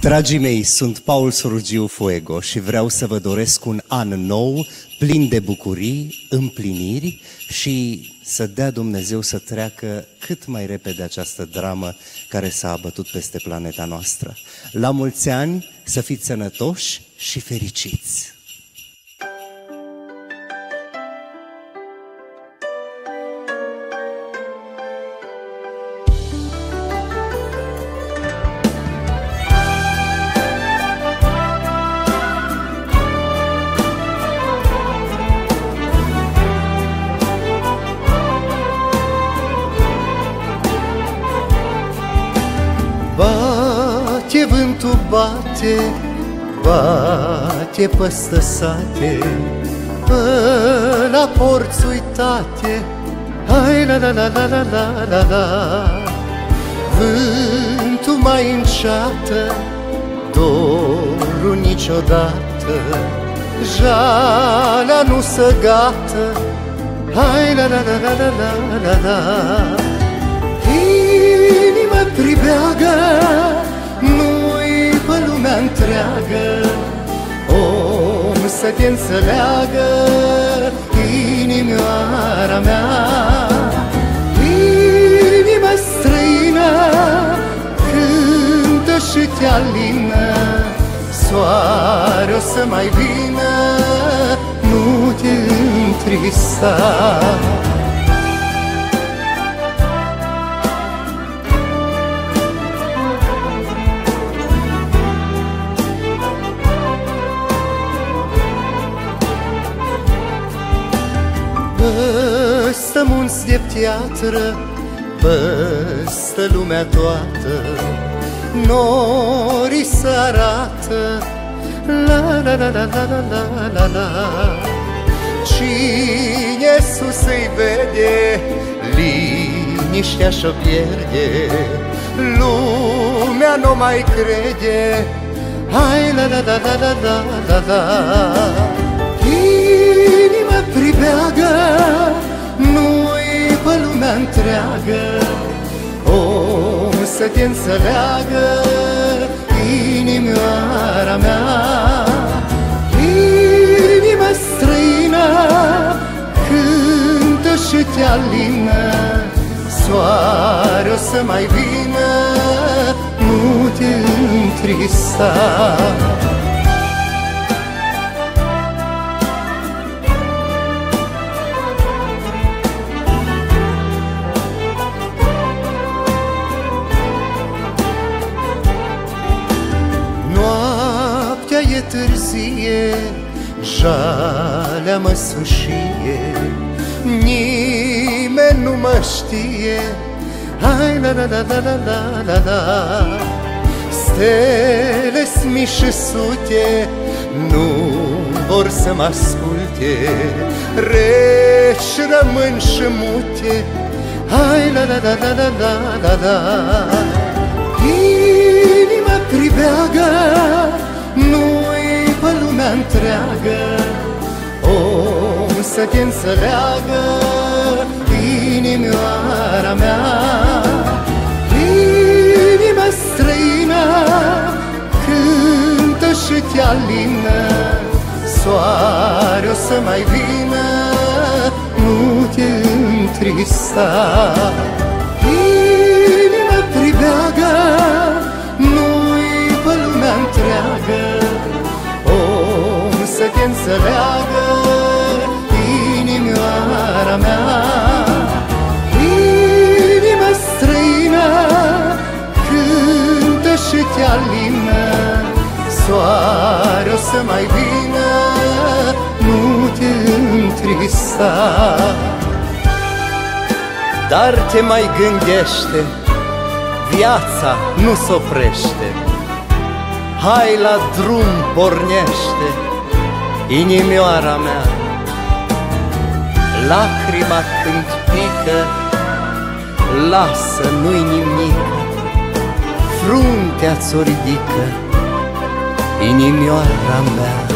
Dragii mei, sunt Paul Surugiu Fuego și vreau să vă doresc un an nou, plin de bucurii, împliniri și să dea Dumnezeu să treacă cât mai repede această dramă care s-a abătut peste planeta noastră. La mulți ani, să fiți sănătoși și fericiți! Bate vântul, bate, bate păstă sate, la porți uitate, hai la la la la la la la la. Vântul mai înceată, dorul niciodată, jalea nu se gată, hai la la la la la la la la. Inima pribeagă, nu-i pe lumea întreagă om să te înțeleagă, inimioara mea. Inima străină cântă și te alină, soare o să mai vină, nu te întrista. Păstă munți de teatră, păstă lumea toată, norii se arată, la la la la la la la la la. Cine sus îi vede, liniștea și-o pierde, lumea nu mai crede, hai la la la la la la la la. Inima pribeagă, nu-i pe lumea întreagă om să te înțeleagă, inimioara mea. Inima străină cântă și te alină, soare o să mai vină, nu te întrista. E târzie, jalea mă sușie, nimeni nu mă știe, hai la la la la la la la la. Stele-s mii și sute, nu vor să mă asculte, reci rămân și mute, hai la la la la la la la la. Inima pribeagă, nu-i pe lumea întreagă om să te înțeleagă, inimioara mea. Inima străină cântă și te alină, soare o să mai vină, nu te întrista. Inima pribeagă, nu-i pe lumea întreagă om să te înțeleagă, inimioara mea. Inima străină cântă și te alină, soare o să mai vină, nu te întrista. Dar te mai gândește, viața nu s-oprește, hai la drum pornește, inimioara mea. Lacrima când pică, lasă, nu-i nimic, fruntea ți-o ridică, inimioara mea.